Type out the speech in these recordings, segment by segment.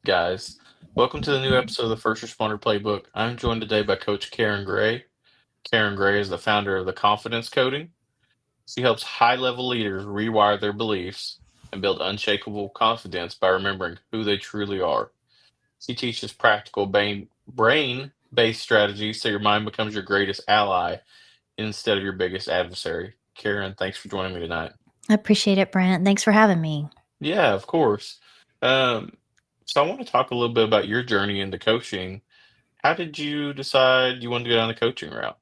guys. Welcome to the new episode of the First Responder Playbook. I'm joined today by Coach Karen Gray. Karen Gray is the founder of the Confidence Coding. She helps high level leaders rewire their beliefs and build unshakable confidence by remembering who they truly are. She teaches practical brain based strategies so your mind becomes your greatest ally instead of your biggest adversary. Karen, thanks for joining me tonight. I appreciate it, Brent. Thanks for having me. Yeah, of course. Um, so I want to talk a little bit about your journey into coaching. How did you decide you wanted to go down the coaching route?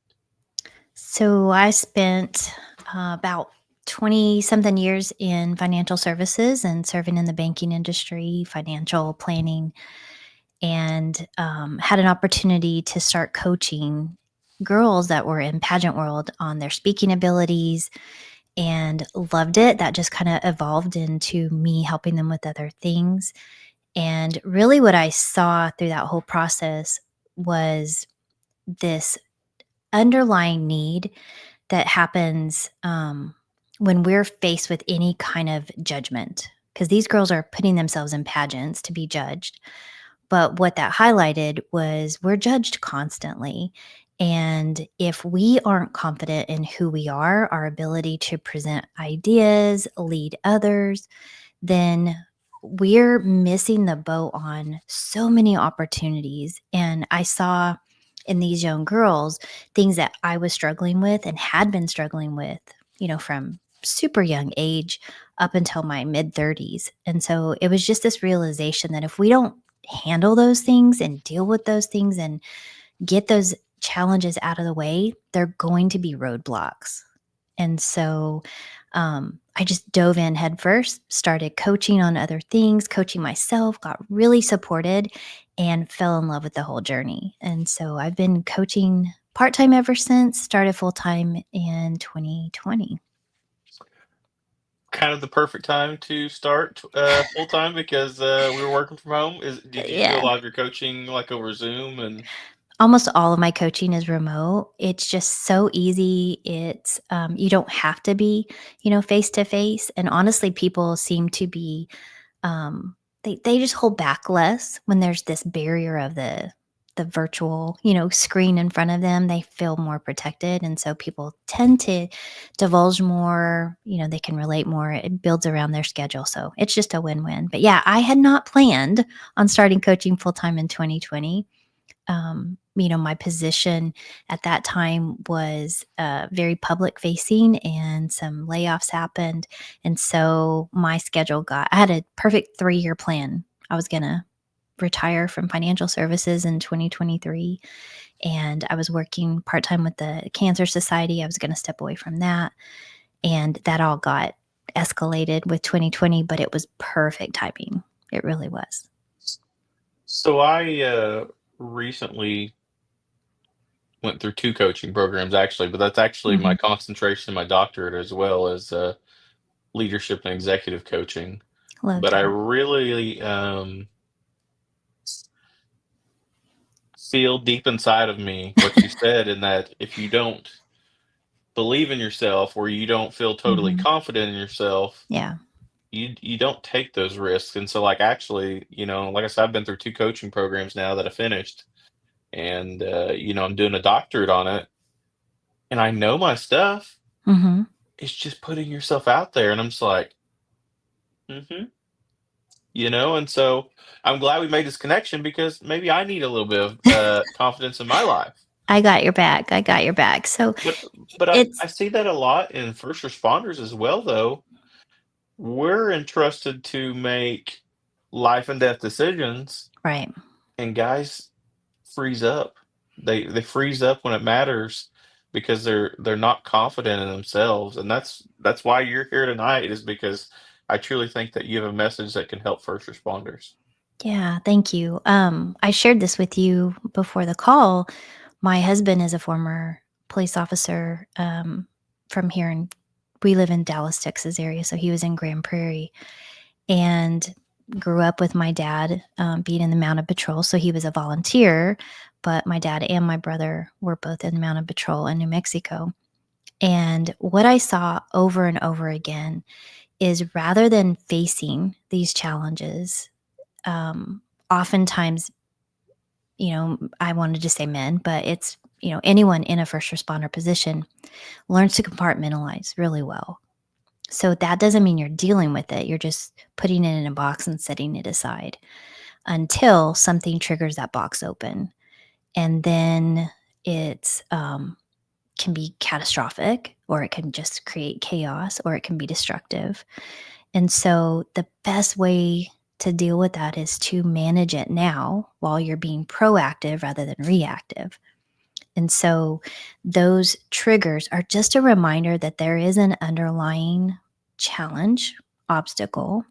So I spent about 20 something years in financial services and serving in the banking industry, financial planning, and had an opportunity to start coaching girls that were in pageant world on their speaking abilities and loved it. That just kind of evolved into me helping them with other things. And really, what I saw through that whole process was this underlying need that happens when we're faced with any kind of judgment. Because these girls are putting themselves in pageants to be judged. But what that highlighted was we're judged constantly. And if we aren't confident in who we are, our ability to present ideas, lead others, then we're missing the boat on so many opportunities. And I saw in these young girls things that I was struggling with and had been struggling with, from super young age up until my mid 30s. And so it was just this realization that if we don't handle those things and deal with those things and get those challenges out of the way, they're going to be roadblocks. And so I just dove in head first, started coaching on other things, coaching myself, got really supported, and fell in love with the whole journey. And so I've been coaching part time ever since, started full time in 2020. Kind of the perfect time to start full time because we were working from home. Did you do a Yeah. lot of your coaching like over Zoom and Almost all of my coaching is remote. It's just so easy. It's you don't have to be, face to face. And honestly, people seem to be they just hold back less when there's this barrier of the virtual, screen in front of them. They feel more protected, and so people tend to divulge more. They can relate more. It builds around their schedule, so it's just a win-win. But yeah, I had not planned on starting coaching full time in 2020. My position at that time was very public facing and some layoffs happened. And so I had a perfect 3-year plan. I was going to retire from financial services in 2023. And I was working part time with the Cancer Society. I was going to step away from that. And that all got escalated with 2020, but it was perfect timing. It really was. so I recently went through two coaching programs actually, but that's actually my Hmm. concentration, my doctorate as well as leadership and executive coaching. Love But I that. really feel deep inside of me what you said in that if you don't believe in yourself or you don't feel totally Hmm. confident in yourself, Yeah. you don't take those risks. And so like actually, like I said, I've been through two coaching programs now that I finished and I'm doing a doctorate on it and I know my stuff. Hmm. It's just putting yourself out there and I'm just like, mm-hmm. And so I'm glad we made this connection because maybe I need a little bit of confidence in my life. I got your back. I got your back. So But I it's see that a lot in first responders as well, though. We're entrusted to make life and death decisions, right. and guys freeze up. They freeze up when it matters because they're not confident in themselves, and that's why you're here tonight. Is because I truly think that you have a message that can help first responders. Yeah, thank you. I shared this with you before the call. My husband is a former police officer from here in we live in Dallas, Texas area, so he was in Grand Prairie and grew up with my dad being in the mounted patrol. So he was a volunteer, but my dad and my brother were both in mounted patrol in New Mexico. And what I saw over and over again is rather than facing these challenges, oftentimes, I wanted to say men, but it's, anyone in a first responder position learns to compartmentalize really well. So that doesn't mean you're dealing with it. You're just putting it in a box and setting it aside until something triggers that box open. And then it's can be catastrophic, or it can just create chaos, or it can be destructive. And so the best way to deal with that is to manage it now while you're being proactive rather than reactive. And so those triggers are just a reminder that there is an underlying challenge, obstacle,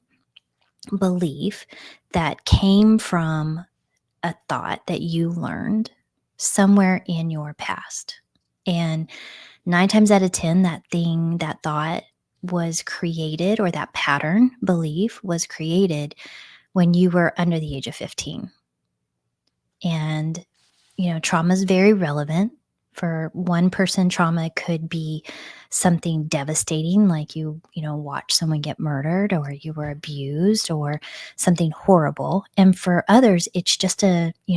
belief that came from a thought that you learned somewhere in your past. And 9 times out of 10, that thought was created, or that pattern belief was created when you were under the age of 15. And, trauma is very relevant. For one person, trauma could be something devastating, like watch someone get murdered, or you were abused, or something horrible. And for others, it's just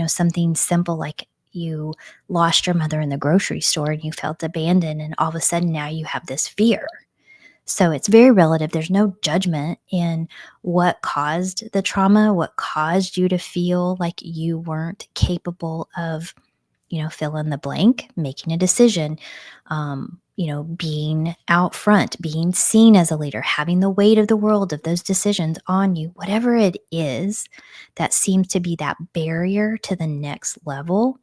something simple, like you lost your mother in the grocery store and you felt abandoned, and all of a sudden now you have this fear. So it's very relative. There's no judgment in what caused the trauma, what caused you to feel like you weren't capable of, fill in the blank, making a decision, being out front, being seen as a leader, having the weight of the world of those decisions on you, whatever it is that seems to be that barrier to the next level.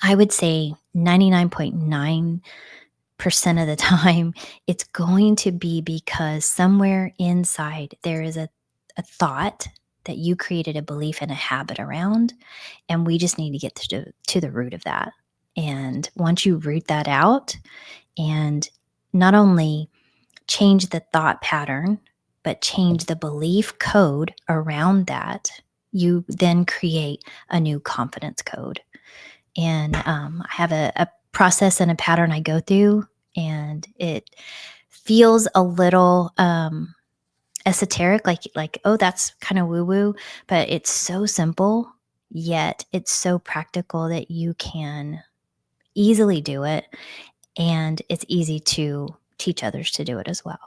I would say 99.9% of the time, it's going to be because somewhere inside there is a thought that you created a belief and a habit around, and we just need to get to the root of that. And once you root that out and not only change the thought pattern, but change the belief code around that, you then create a new confidence code. And I have a process and a pattern I go through, and it feels a little esoteric, like, oh, that's kind of woo woo, but it's so simple, yet it's so practical that you can easily do it, and it's easy to teach others to do it as well.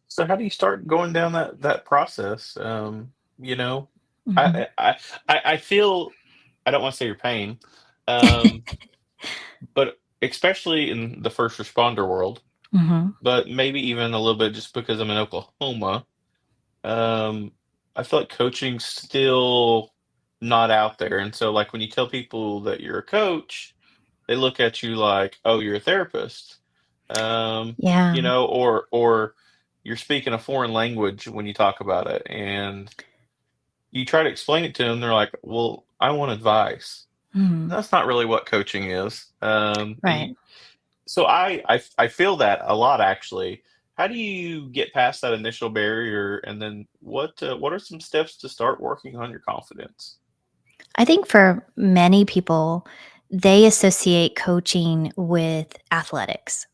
So how do you start going down that process? You know, Hmm. I feel I don't want to say your pain, um, but especially in the first responder world, Hmm. but maybe even a little bit just because I'm in Oklahoma. Um, I feel like coaching's still not out there, and so like when you tell people that you're a coach, they look at you like, "Oh, you're a therapist," Yeah. or you're speaking a foreign language when you talk about it, and you try to explain it to them. They're like, "Well, I want advice." Hmm. That's not really what coaching is. Right. So I feel that a lot actually. How do you get past that initial barrier, and then what are some steps to start working on your confidence? I think for many people, they associate coaching with athletics.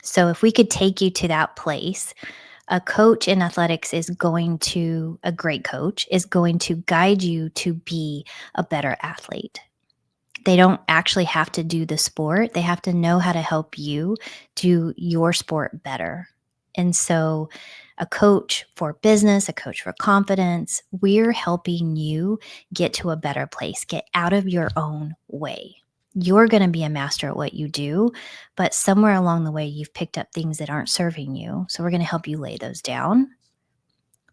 So if we could take you to that place, a coach in athletics a great coach is going to guide you to be a better athlete. They don't actually have to do the sport. They have to know how to help you do your sport better. And so, a coach for business, a coach for confidence, we're helping you get to a better place, get out of your own way. You're going to be a master at what you do, but somewhere along the way, you've picked up things that aren't serving you. So, we're going to help you lay those down,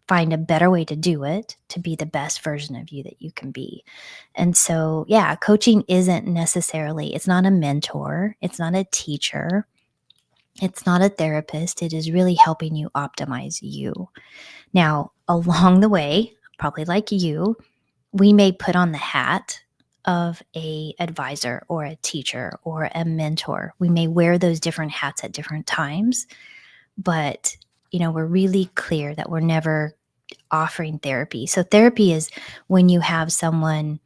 find a better way to do it, to be the best version of you that you can be. And so, yeah, coaching isn't necessarily, it's not a mentor, it's not a teacher, it's not a therapist. It is really helping you optimize you. Now, along the way, probably like you, we may put on the hat of a advisor or a teacher or a mentor. We may wear those different hats at different times, but we're really clear that we're never offering therapy. So therapy is when you have someone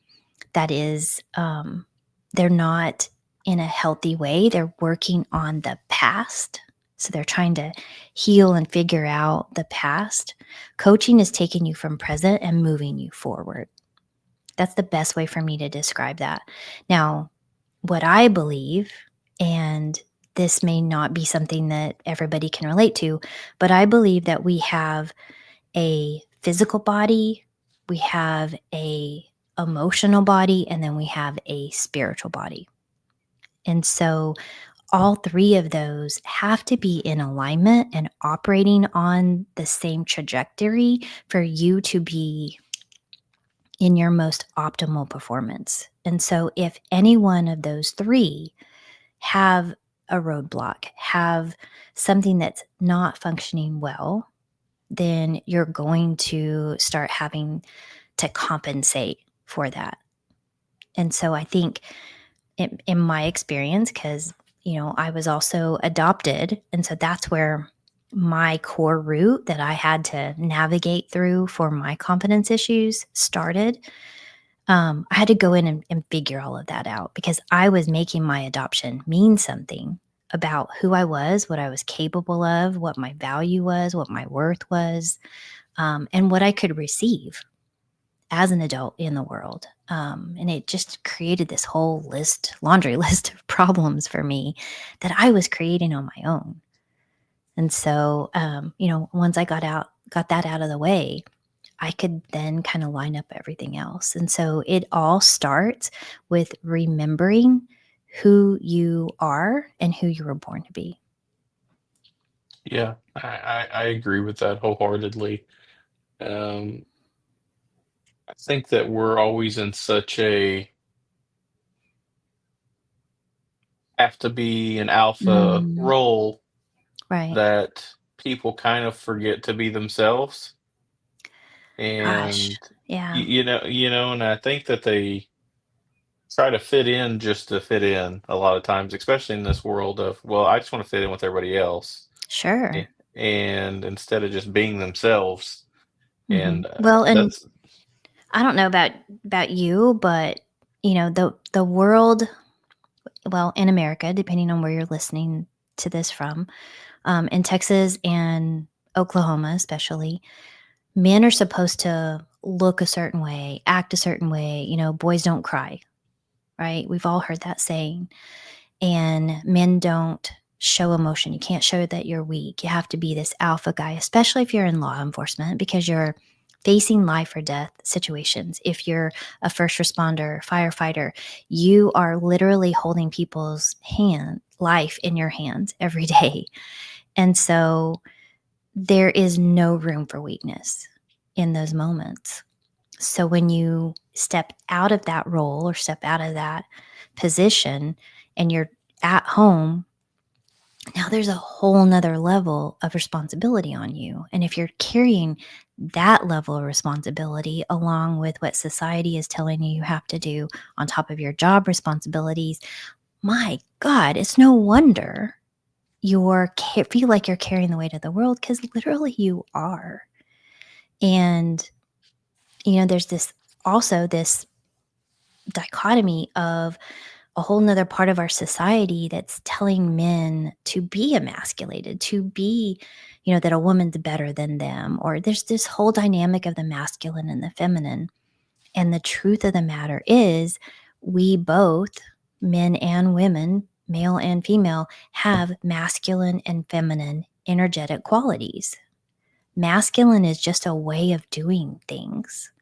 that is they're not in a healthy way. They're working on the past So they're trying to heal and figure out the past. Coaching is taking you from present and moving you forward. That's the best way for me to describe that. Now, what I believe, and this may not be something that everybody can relate to, but I believe that we have a physical body, we have a emotional body, and then we have a spiritual body. And so all three of those have to be in alignment and operating on the same trajectory for you to be in your most optimal performance. And so if any one of those three have a roadblock, have something that's not functioning well, then you're going to start having to compensate for that. And so I think in my experience, because, I was also adopted. And so that's where my core route that I had to navigate through for my confidence issues started. I had to go in and figure all of that out because I was making my adoption mean something about who I was, what I was capable of, what my value was, what my worth was, and what I could receive as an adult in the world. And it just created this whole laundry list of problems for me that I was creating on my own. And so, once I got that out of the way, I could then kind of line up everything else. And so it all starts with remembering who you are and who you were born to be. Yeah, I agree with that wholeheartedly. Um, I think that we're always in such a have to be an alpha Mm, role right. that people kind of forget to be themselves. Gosh. And Yeah. and I think that they try to fit in just to fit in a lot of times, especially in this world of, well, I just want to fit in with everybody else. Sure. And instead of just being themselves, and Well, and that's I don't know about you, but the world, well, in America, depending on where you're listening to this from, in Texas and Oklahoma, especially, men are supposed to look a certain way, act a certain way. Boys don't cry, right? We've all heard that saying. And men don't show emotion. You can't show that you're weak. You have to be this alpha guy, especially if you're in law enforcement, because you're facing life or death situations. If you're a first responder, firefighter, you are literally holding people's life in your hands every day. And so there is no room for weakness in those moments. So when you step out of that role or step out of that position and you're at home, now there's a whole nother level of responsibility on you. And if you're carrying that level of responsibility along with what society is telling you have to do on top of your job responsibilities, my God, it's no wonder feel like you're carrying the weight of the world, because literally you are. And there's this dichotomy of a whole nother part of our society that's telling men to be emasculated, to be, that a woman's better than them, or there's this whole dynamic of the masculine and the feminine. And the truth of the matter is, we both, men and women, male and female, have masculine and feminine energetic qualities. Masculine is just a way of doing things,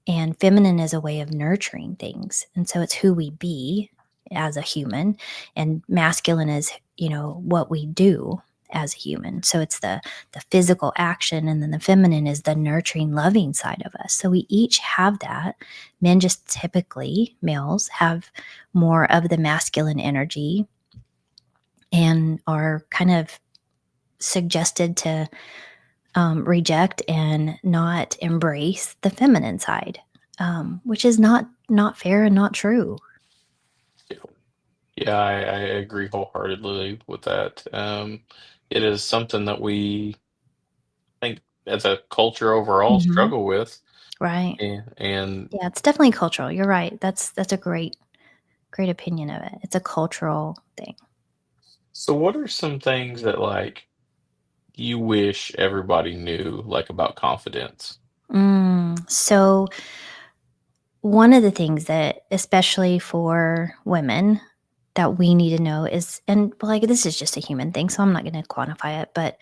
and feminine is a way of nurturing things. And so it's who we be as a human, and masculine is, what we do as a human. So it's the physical action, and then the feminine is the nurturing, loving side of us. So we each have that. Men just typically, males have more of the masculine energy and are kind of suggested to reject and not embrace the feminine side, which is not fair and not true. yeah, I agree wholeheartedly with that. It is something that we think as a culture overall Hmm. struggle with, Right. and Yeah, it's definitely cultural. You're right. That's a great opinion of it. It's a cultural thing. So, what are some things that you wish everybody knew, about confidence? So, one of the things that, especially for women, that we need to know is, and like this is just a human thing, so I'm not going to quantify it, but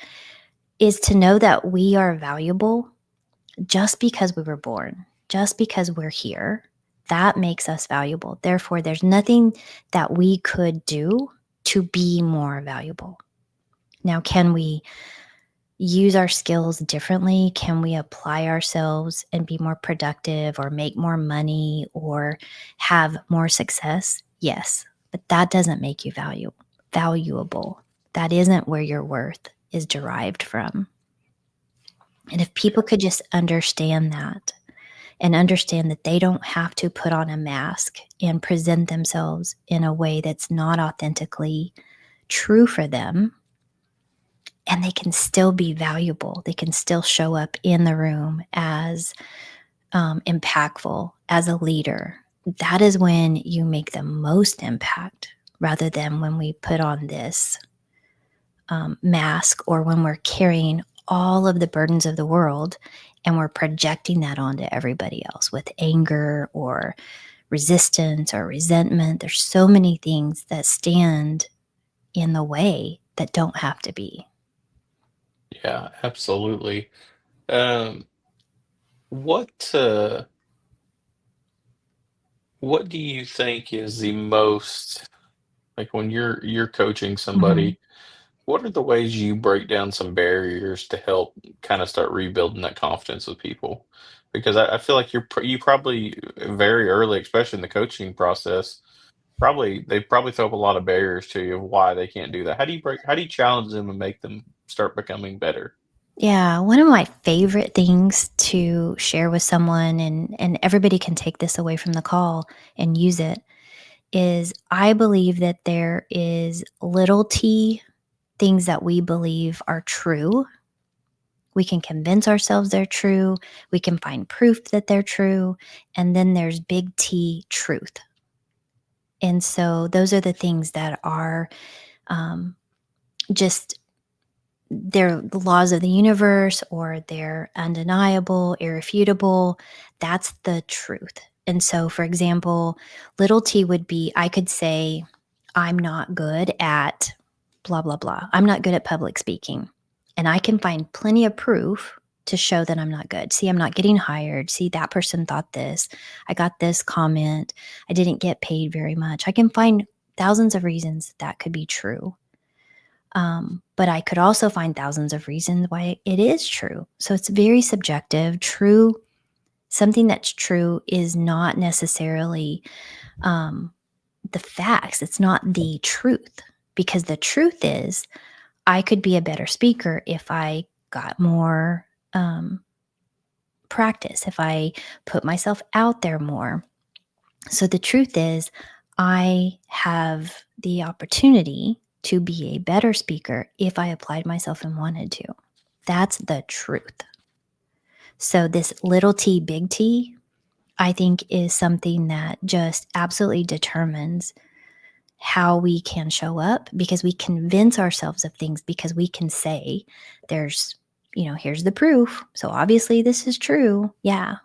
is to know that we are valuable just because we were born, just because we're here. That makes us valuable. Therefore, there's nothing that we could do to be more valuable. Now, can we use our skills differently? Can we apply ourselves and be more productive or make more money or have more success? Yes, but that doesn't make you valuable. That isn't where your worth is derived from. And if people could just understand that and understand that they don't have to put on a mask and present themselves in a way that's not authentically true for them, and they can still be valuable. They can still show up in the room as impactful, as a leader. That is when you make the most impact rather than when we put on this mask or when we're carrying all of the burdens of the world and we're projecting that onto everybody else with anger or resistance or resentment. There's so many things that stand in the way that don't have to be. Yeah, absolutely. Um, what what do you think is the most when you're coaching Mhm. somebody? What are the ways you break down some barriers to help kind of start rebuilding that confidence with people? Because I feel like you probably very early, especially in the coaching process, they probably throw up a lot of barriers to you of why they can't do that. How do you challenge them and make them start becoming better? Yeah, one of my favorite things to share with someone, and everybody can take this away from the call and use it, is I believe that there is little t things that we believe are true. We can convince ourselves they're true. We can find proof that they're true. And then there's big T truth. And so those are the things that are um, just they're the laws of the universe or they're undeniable, irrefutable. That's the truth. And so, for example, little t would be I could say, I'm not good at blah, blah, blah. I'm not good at public speaking. And I can find plenty of proof to show that I'm not good. See, I'm not getting hired. See, that person thought this. I got this comment. I didn't get paid very much. I can find thousands of reasons that could be true. But I could also find thousands of reasons why it is true. So it's very subjective. Something that's true is not necessarily um, the facts. It's not the truth because the truth is I could be a better speaker if I got more practice, if I put myself out there more. So the truth is, I have the opportunity to be a better speaker if I applied myself and wanted to. That's the truth. So, this little t, big T, I think is something that just absolutely determines how we can show up because we convince ourselves of things because we can say, there's, here's the proof. So, obviously, this is true. Yeah,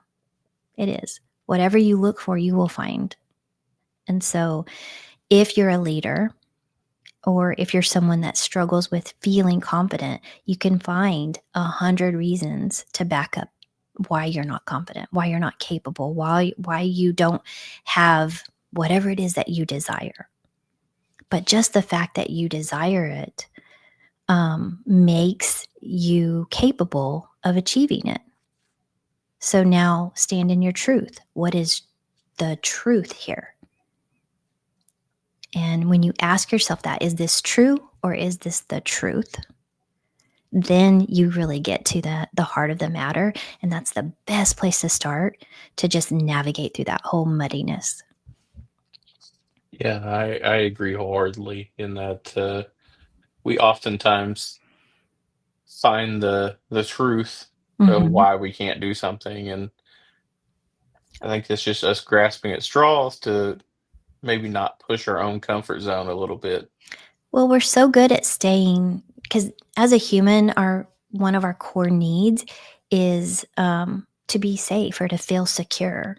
it is. Whatever you look for, you will find. And so, if you're a leader or if you're someone that struggles with feeling confident, you can find 100 reasons to back up why you're not confident, why you're not capable, why you don't have whatever it is that you desire. But just the fact that you desire it makes you capable of achieving it. So now stand in your truth. What is the truth here? And when you ask yourself that, is this true or is this the truth? Then you really get to the heart of the matter. And that's the best place to start to just navigate through that whole muddiness. Yeah, I agree wholeheartedly in that we oftentimes find the truth of Hmm. why we can't do something, and I think it's just us grasping at straws to maybe not push our own comfort zone a little bit. Well, we're so good at staying because as a human, our one of our core needs is to be safe or to feel secure.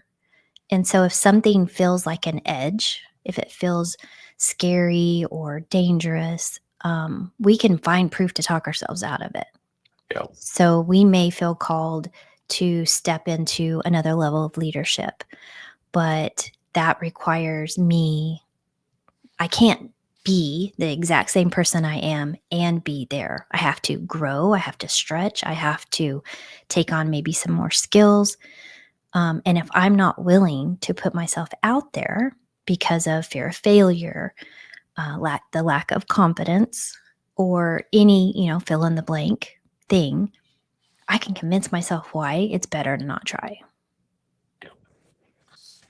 And so if something feels like an edge, if it feels scary or dangerous, we can find proof to talk ourselves out of it. Yeah. So we may feel called to step into another level of leadership, but that requires me. I can't be the exact same person I am and be there. I have to grow, I have to stretch, I have to take on maybe some more skills. And if I'm not willing to put myself out there because of fear of failure, the lack of confidence, or any, fill in the blank thing, I can convince myself why it's better to not try.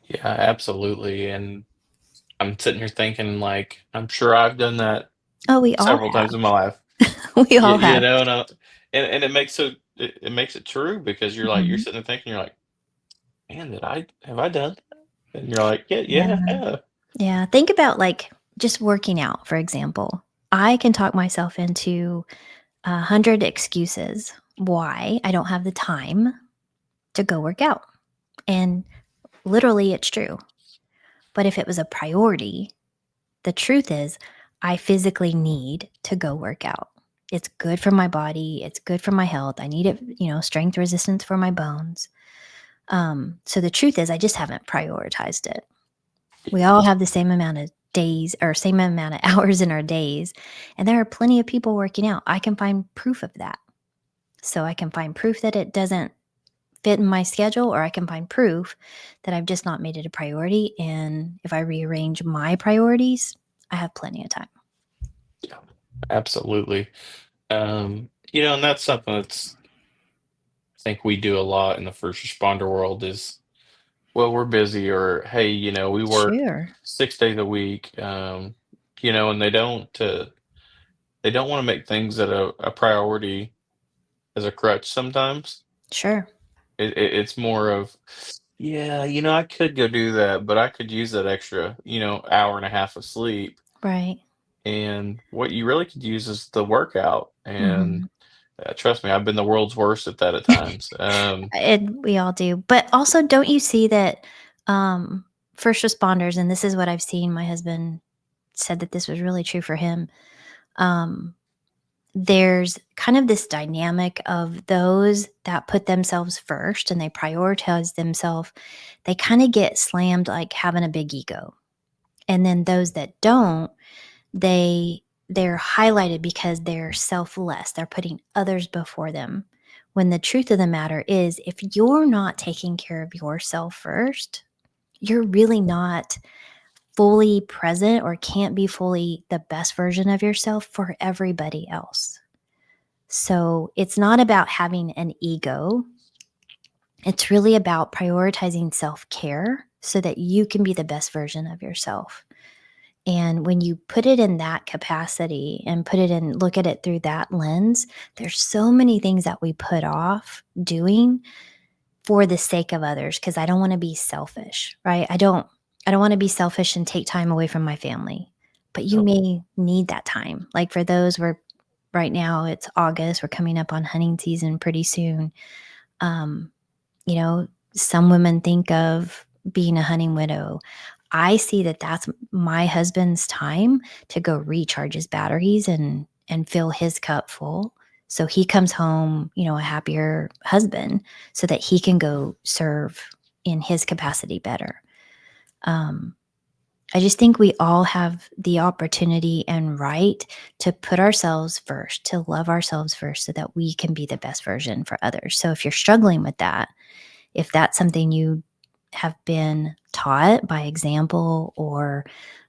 Yeah, absolutely. And I'm sitting here thinking, like, I'm sure I've done that Oh, we all several have. times in my life. We You, all you have. know, and it makes it makes it true because you're Mhm. sitting there thinking, you're like, man, did I have I done that? And you're like, yeah, Yeah. yeah, yeah. Yeah. Think about like just working out, for example. I can talk myself into 100 excuses why I don't have the time to go work out. And literally, it's true. But if it was a priority, the truth is, I physically need to go work out. It's good for my body. It's good for my health. I need it, strength resistance for my bones. So the truth is, I just haven't prioritized it. We all have the same amount of days or same amount of hours in our days. And there are plenty of people working out. I can find proof of that. So I can find proof that it doesn't fit in my schedule, or I can find proof that I've just not made it a priority. And if I rearrange my priorities, I have plenty of time. Yeah, absolutely. And that's something that's I think we do a lot in the first responder world is, well, we're busy, or hey, we work Sure. 6 days a week, and they don't want to make things that a priority as a crutch sometimes. Sure. It's more of, yeah, I could go do that, but I could use that extra, hour and a half of sleep. Right. And what you really could use is the workout. And Mhm. trust me, I've been the world's worst at that at times. And we all do. But also, don't you see that um, first responders, and this is what I've seen, my husband said that this was really true for him. Um, there's kind of this dynamic of those that put themselves first and they prioritize themselves, they kind of get slammed like having a big ego. And then those that don't, they they're highlighted because they're selfless. They're putting others before them. When the truth of the matter is, if you're not taking care of yourself first, you're really not fully present or can't be fully the best version of yourself for everybody else. So it's not about having an ego. It's really about prioritizing self care so that you can be the best version of yourself. And when you put it in that capacity and look at it through that lens, there's so many things that we put off doing for the sake of others because I don't want to be selfish, right? I don't want to be selfish and take time away from my family. But you Yep. may need that time. Like for those, we're right now it's August, we're coming up on hunting season pretty soon. Um, some women think of being a hunting widow. I see that that's my husband's time to go recharge his batteries and fill his cup full. So he comes home, a happier husband so that he can go serve in his capacity better. Um, I just think we all have the opportunity and right to put ourselves first, to love ourselves first so that we can be the best version for others. So if you're struggling with that, if that's something you have been taught by example or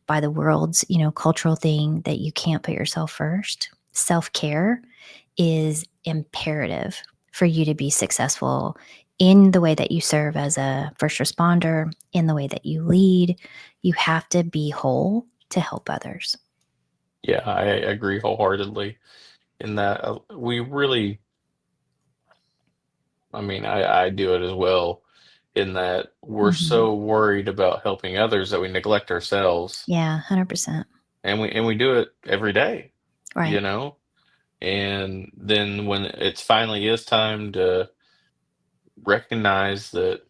by the world's, cultural thing that you can't put yourself first, self-care is imperative for you to be successful in the way that you serve as a first responder, in the way that you lead. You have to be whole to help others. Yeah, I agree wholeheartedly in that. We really, I mean, I do it as well, in that we're Mhm. so worried about helping others that we neglect ourselves. Yeah, 100%. and we do it every day, you Right. know? And then when it's finally is time to recognize that,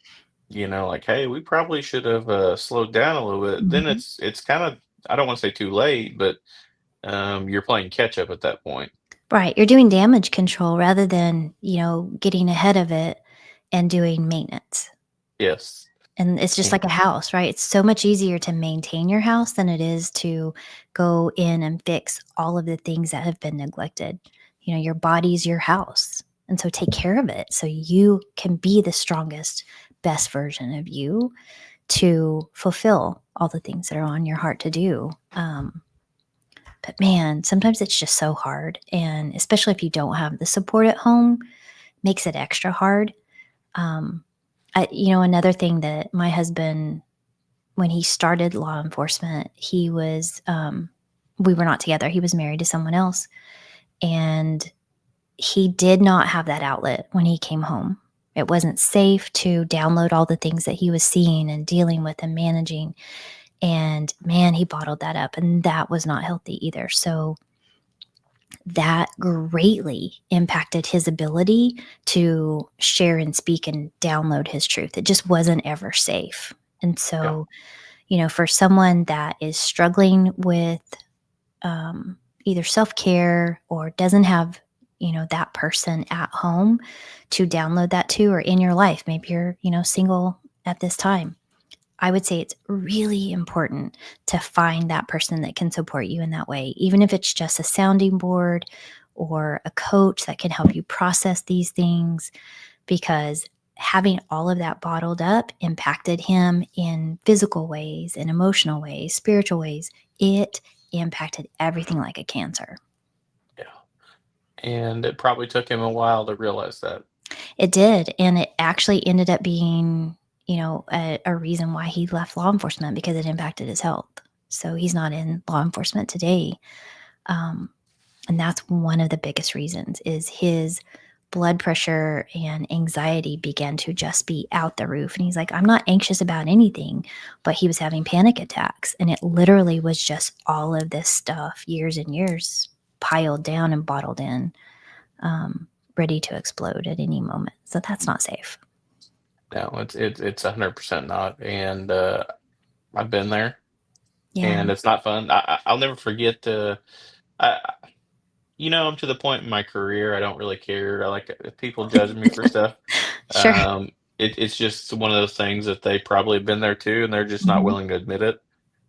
like, hey, we probably should have slowed down a little bit, then Mhm. it's kind of, I don't want to say too late, but you're playing catch up at that point. Right, you're doing damage control rather than, getting ahead of it and doing maintenance. Yes. And it's just And like a house, right? It's so much easier to maintain your house than it is to go in and fix all of the things that have been neglected. Your body's your house. And so take care of it so you can be the strongest, best version of you to fulfill all the things that are on your heart to do. But man, sometimes it's just so hard. And especially if you don't have the support at home, makes it extra hard. Um, another thing that my husband, when he started law enforcement, we were not together. He was married to someone else. And he did not have that outlet when he came home. It wasn't safe to download all the things that he was seeing and dealing with and managing. And man, he bottled that up. And that was not healthy either. So that greatly impacted his ability to share and speak and download his truth. It just wasn't ever safe. And yeah, so, for someone that is struggling with either self care or doesn't have, that person at home to download that to or in your life, maybe you're, single at this time. I would say it's really important to find that person that can support you in that way, even if it's just a sounding board or a coach that can help you process these things, because having all of that bottled up impacted him in physical ways, in emotional ways, spiritual ways. It impacted everything like a cancer. yeah. And it probably took him a while to realize that. It did. And it actually ended up being, a reason why he left law enforcement because it impacted his health. So he's not in law enforcement today. Um, and that's one of the biggest reasons is his blood pressure and anxiety began to just be out the roof. And he's like, I'm not anxious about anything, but he was having panic attacks. And it literally was just all of this stuff, years and years piled down and bottled in, um, ready to explode at any moment. So that's not safe. No, it's 100% not. And I've been there, Yeah. and it's not fun. I'll never forget. I, I'm to the point in my career, I don't really care. I like if people judge me for stuff. Sure. It's just one of those things that they probably have been there too, and they're just not Mhm. willing to admit it.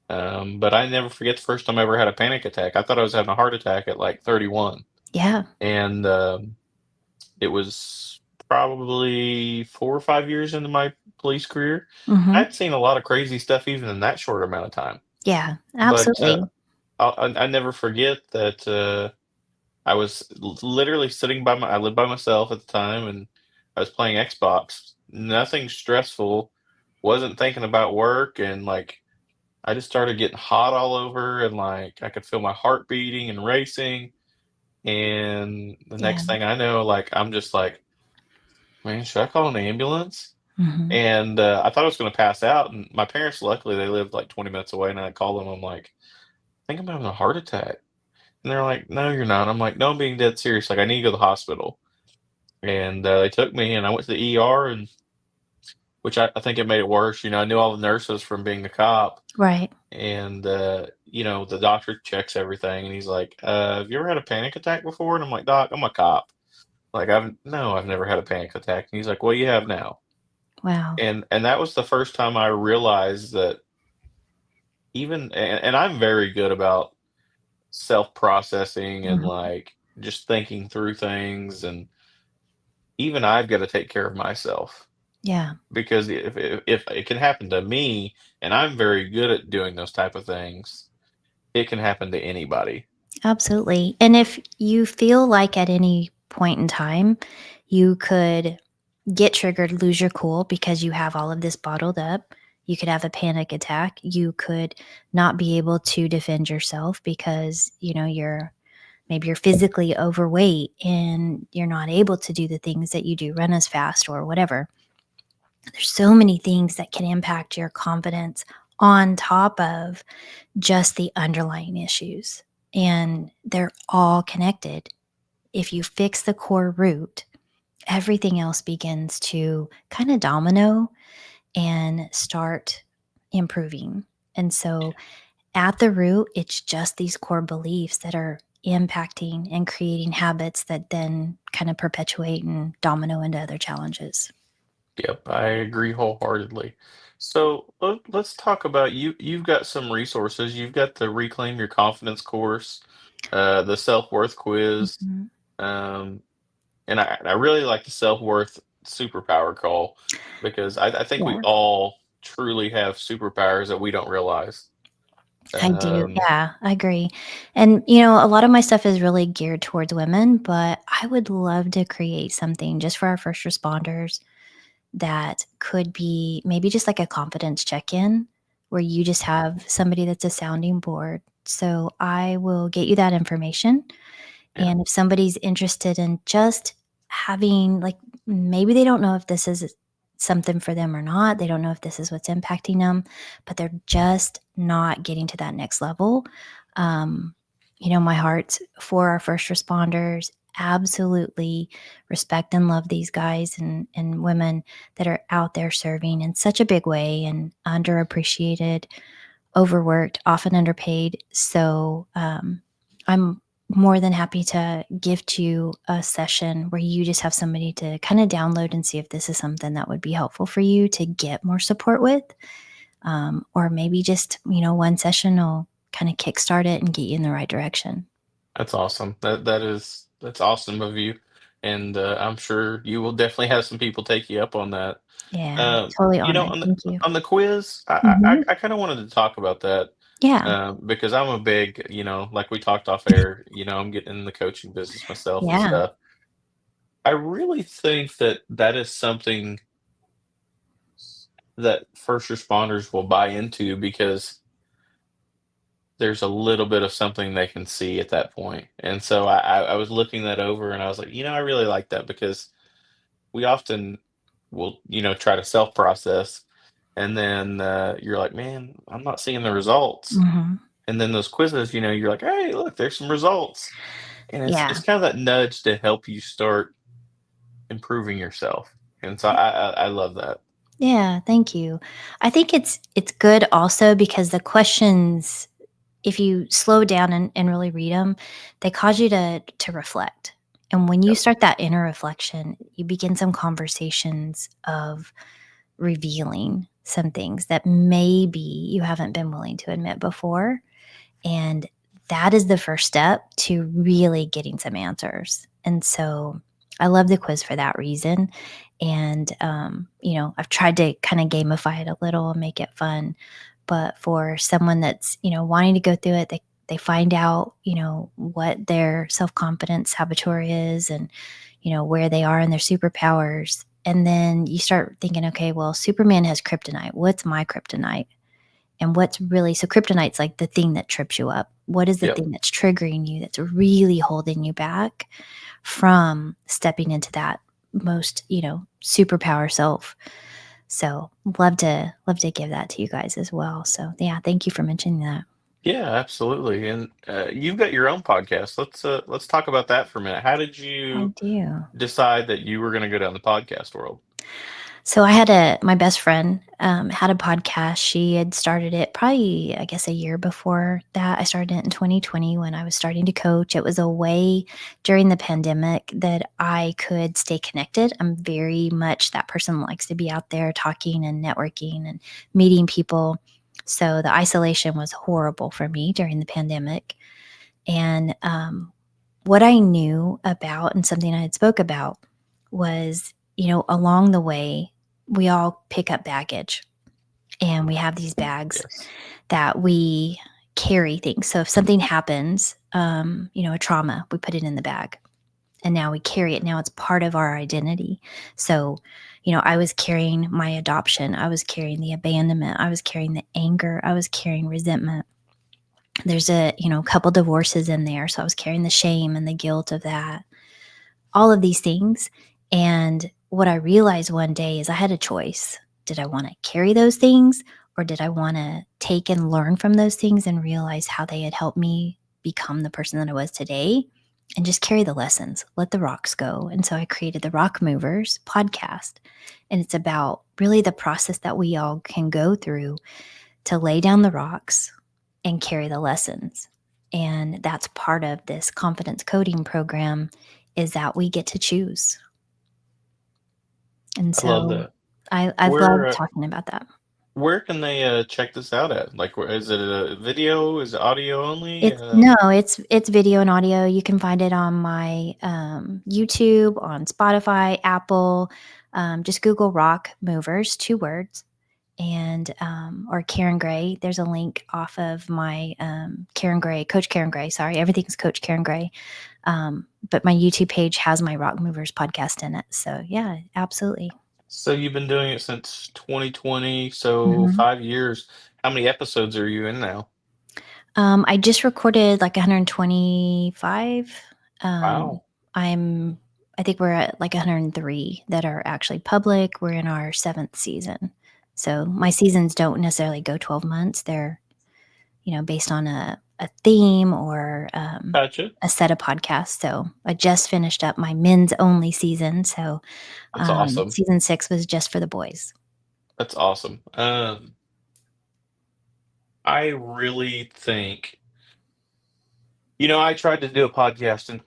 But I never forget the first time I ever had a panic attack. I thought I was having a heart attack at like 31, Yeah. and it was probably 4 or 5 years into my police career. Mhm. I'd seen a lot of crazy stuff even in that short amount of time. Yeah, But absolutely. I never forget that I was literally sitting I lived by myself at the time, and I was playing Xbox. Nothing stressful. Wasn't thinking about work, and like I just started getting hot all over, and like I could feel my heart beating and racing. And the Yeah. next thing I know, like I'm just like, man, should I call an ambulance? Mhm. And I thought I was going to pass out. And my parents, luckily, they lived like 20 minutes away. And I called them. I'm like, I think I'm having a heart attack. And they're like, no, you're not. I'm like, no, I'm being dead serious. Like, I need to go to the hospital. And they took me, and I went to the ER, and which I think it made it worse. I knew all the nurses from being a cop. Right. And, the doctor checks everything. And he's like, have you ever had a panic attack before? And I'm like, Doc, I'm a cop. Like, no, I've never had a panic attack. And he's like, well, you have now. Wow. And that was the first time I realized that and I'm very good about self-processing and, Mhm. like, just thinking through things, and even I've gotta take care of myself Yeah. because if it can happen to me, and I'm very good at doing those type of things, it can happen to anybody. Absolutely. And if you feel like at any point in time you could get triggered, lose your cool because you have all of this bottled up, you could have a panic attack, you could not be able to defend yourself because, you're physically overweight and you're not able to do the things that you do, run as fast or whatever. There's so many things that can impact your confidence on top of just the underlying issues. And they're all connected. If you fix the core root, everything else begins to kind of domino and start improving. And so at the root, it's just these core beliefs that are impacting and creating habits that then kind of perpetuate and domino into other challenges. Yep, I agree wholeheartedly. So let's talk about you. You've got some resources. You've got the Reclaim Your Confidence course, the self-worth quiz, Mhm. um, and I really like the self-worth superpower call because I think we Yeah, all truly have superpowers that we don't realize. I do. Um, Yeah, I agree. And, a lot of my stuff is really geared towards women, but I would love to create something just for our first responders that could be maybe just like a confidence check in where you just have somebody that's a sounding board. So I will get you that information. yeah, And if somebody's interested in just having, like, maybe they don't know if this is something for them or not, they don't know if this is what's impacting them, but they're just not getting to that next level. Um, my heart's for our first responders. Absolutely respect and love these guys and women that are out there serving in such a big way and underappreciated, overworked, often underpaid. So I'm more than happy to gift you a session where you just have somebody to kind of download and see if this is something that would be helpful for you to get more support with. Or maybe just, one session will kind of kickstart it and get you in the right direction. that's awesome. That's awesome of you, and I'm sure you will definitely have some people take you up on that. Yeah, totally honored. On the Thank you. quiz, Mhm. I kinda wanted to talk about that, Yeah. because I'm a big, like we talked off air, I'm getting in the coaching business myself and Yeah. stuff. I really think that that is something that first responders will buy into because there's a little bit of something they can see at that point, and so I was looking that over and I was like, I really like that because we often will, try to self-process, and then, you're like, "Man, I'm not seeing the results." Mhm. And then those quizzes, you're like, "Hey, look, there's some results." And it's Yeah. kind of that nudge to help you start improving yourself. And so I love that. Yeah, thank you. I think it's good also because the questions, if you slow down and really read them, they cause you to reflect. And when you Yep, start that inner reflection, you begin some conversations of revealing some things that maybe you haven't been willing to admit before. And that is the first step to really getting some answers. And so I love the quiz for that reason. And, I've tried to kind of gamify it a little and make it fun. But for someone that's, wanting to go through it, they find out, what their self confidence saboteur is and, where they are in their superpowers. And then you start thinking, okay, well, Superman has kryptonite. What's my kryptonite? And what's really so kryptonite's like the thing that trips you up. What is the yep. thing that's triggering you that's really holding you back from stepping into that most, superpower self? So love to give that to you guys as well. So yeah, thank you for mentioning that. Yeah, absolutely. And, you've got your own podcast. Let's talk about that for a minute. How did I you do. decide that you were gonna go down the podcast world? So I had my best friend had a podcast. She had started it probably, I guess, a year before that. I started it in 2020 when I was starting to coach. It was a way during the pandemic that I could stay connected. I'm very much that person that likes to be out there talking and networking and meeting people. So the isolation was horrible for me during the pandemic. And what I knew about and something I had spoke about was, along the way, we all pick up baggage and we have these bags Yes. that we carry things. So if something happens, a trauma, we put it in the bag and now we carry it. Now it's part of our identity. So, I was carrying my adoption. I was carrying the abandonment. I was carrying the anger. I was carrying resentment. There's couple divorces in there. So I was carrying the shame and the guilt of that, all of these things. And what I realized one day is I had a choice. Did I want to carry those things or did I want to take and learn from those things and realize how they had helped me become the person that I was today and just carry the lessons, let the rocks go? And so I created the Rock Movers podcast. And it's about really the process that we all can go through to lay down the rocks and carry the lessons. And that's part of this confidence coding program, is that we get to choose. And I love so that. I love Where talking about that. where can they check this out at? Like, where is it a video? Is it audio only? It's video and audio. You can find it on my YouTube, on Spotify, Apple. Just Google Rock Movers, 2 words, and or Karen Gray. There's a link off of my Karen Gray, Coach Karen Gray. Sorry, everything's Coach Karen Gray. But my YouTube page has my Rock Movers podcast in it. So yeah, absolutely. So you've been doing it since 2020, so Mhm. 5 years. How many episodes are you in now? I just recorded like 125. Um, Wow. I'm, I think we're at like 103 that are actually public. We're in our 7th season. So my seasons don't necessarily go 12 months. They're, based on a theme or Gotcha. a set of podcasts. So I just finished up my men's only season. So That's awesome. season 6 was just for the boys. That's awesome. I really think, I tried to do a podcast and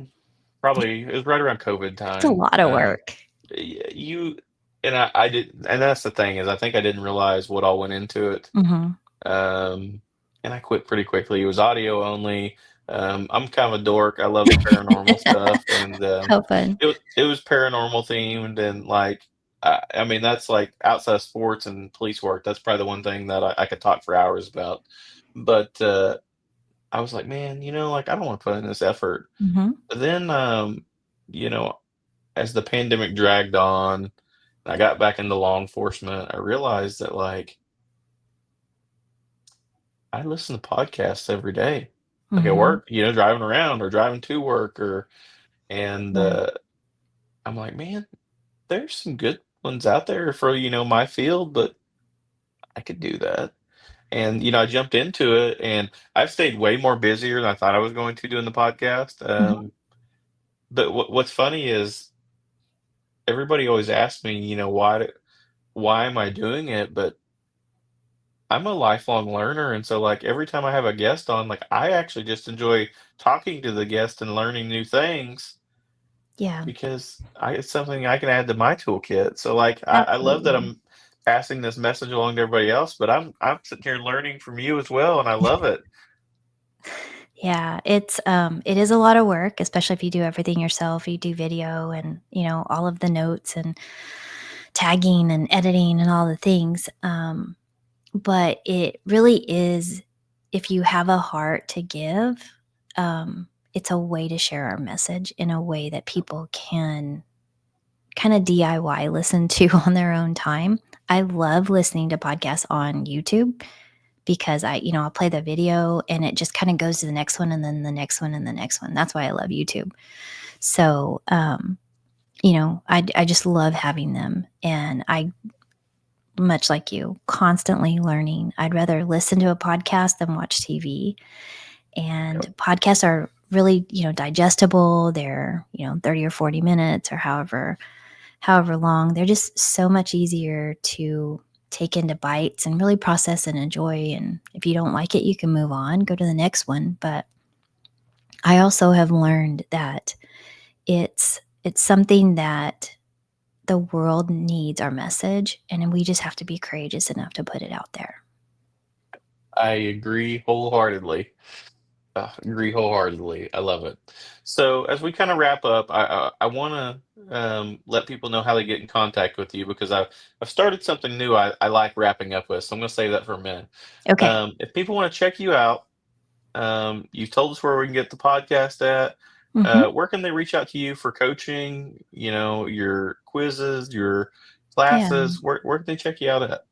probably it was right around COVID It's a time. lot of work. You and I did, and that's the thing is I think I didn't realize what all went into it. Hmm. Um, and I quit pretty quickly. It was audio only. I'm kind of a dork. I love the paranormal stuff, and How fun. it was paranormal themed, and like I mean that's like outside of sports and police work. That's probably the one thing that I could talk for hours about. But I was like, man, like I don't want to put in this effort. Hmm. But then, you know, as the pandemic dragged on, I got back into law enforcement. I realized that like I listen to podcasts every day, like at Hmm. work, driving around or driving to work and Yeah. I'm like, man, there's some good ones out there for, my field, but I could do that. And, I jumped into it and I've stayed way more busier than I thought I was going to doing the podcast. Mhm. But what's funny is everybody always asks me, why am I doing it? But I'm a lifelong learner, and so, like, every time I have a guest on, like, I actually just enjoy talking to the guest and learning new things Yeah, because it's something I can add to my toolkit. So, like, I love that absolutely. I'm passing this message along to everybody else, but I'm sitting here learning from you as well, and I love it. Yeah, it is a lot of work, especially if you do everything yourself. You do video and, all of the notes and tagging and editing and all the things. But it really is, if you have a heart to give, it's a way to share our message in a way that people can kind of DIY listen to on their own time. I love listening to podcasts on YouTube because I'll play the video and it just kind of goes to the next one and then the next one and the next one. That's why I love YouTube. So, I just love having them. And I, much like you, constantly learning. I'd rather listen to a podcast than watch TV. And Yep. podcasts are really, digestible. They're, 30 or 40 minutes or however long. They're just so much easier to take into bites and really process and enjoy. And if you don't like it, you can move on, go to the next one. But I also have learned that it's something that the world needs, our message, and we just have to be courageous enough to put it out there. I agree wholeheartedly. Agree wholeheartedly. I love it. So as we kind of wrap up, I want to let people know how they get in contact with you because I've started something new. I like wrapping up with, so I'm going to save that for a minute. Okay. If people want to check you out, you've told us where we can get the podcast at. Hmm. Where can they reach out to you for coaching? Your quizzes, your Yeah. classes. Where can they check you out at?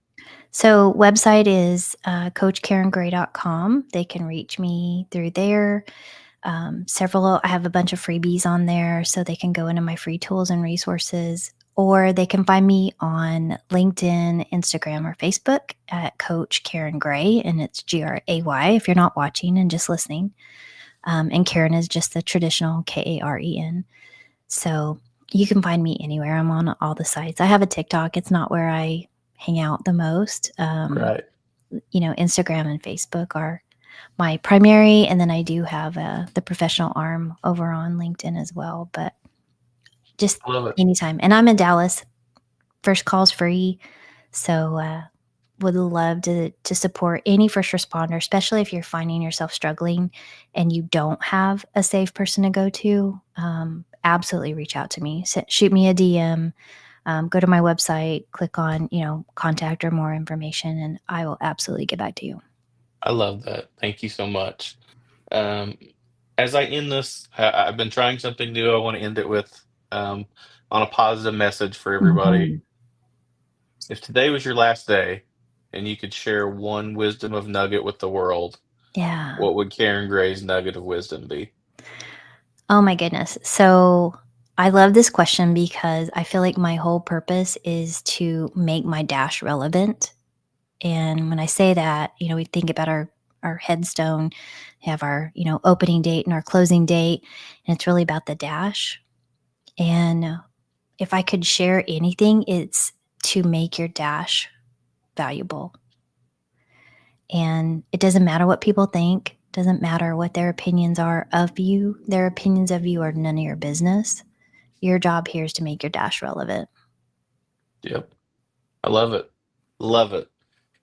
So website is coachkarengray.com. They can reach me through there. I have a bunch of freebies on there so they can go into my free tools and resources, or they can find me on LinkedIn, Instagram, or Facebook at Coach Karen Gray, and it's Gray if you're not watching and just listening. And Karen is just the traditional Karen. So you can find me anywhere. I'm on all the sites. I have a TikTok. It's not where I hang out the most. Right. Instagram and Facebook are my primary, and then I do have the professional arm over on LinkedIn as well. But just Love it. anytime. And I'm in Dallas. First call's free. So would love to support any first responder, especially if you're finding yourself struggling and you don't have a safe person to go to. Absolutely reach out to me. Shoot me a DM. Go to my website, click on, contact or more information, and I will absolutely get back to you. I love that. Thank you so much. Um, as I end this, I've been trying something new. I want to end it with on a positive message for everybody. Mhm. If today was your last day and you could share one wisdom of nugget with the world, Yeah. what would Karen Gray's nugget of wisdom be? Oh my goodness. So I love this question because I feel like my whole purpose is to make my dash relevant. And when I say that, we think about our headstone, have our, opening date and our closing date, and it's really about the dash. And if I could share anything, it's to make your dash valuable. And it doesn't matter what people think, doesn't matter what their opinions are of you. Their opinions of you are none of your business. Your job here is to make your dash relevant. Yep. I love it. Love it.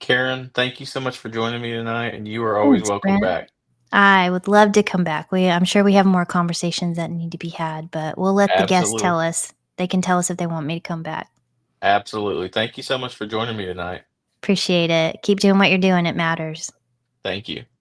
Karen, thank you so much for joining me tonight, and you are always Thanks, welcome Brent. back. I would love to come back. I'm sure we have more conversations that need to be had, but we'll let the guests Absolutely. tell us. They can tell us if they want me to come back. Absolutely. Thank you so much for joining me tonight. Appreciate it. Keep doing what you're doing. It matters. Thank you.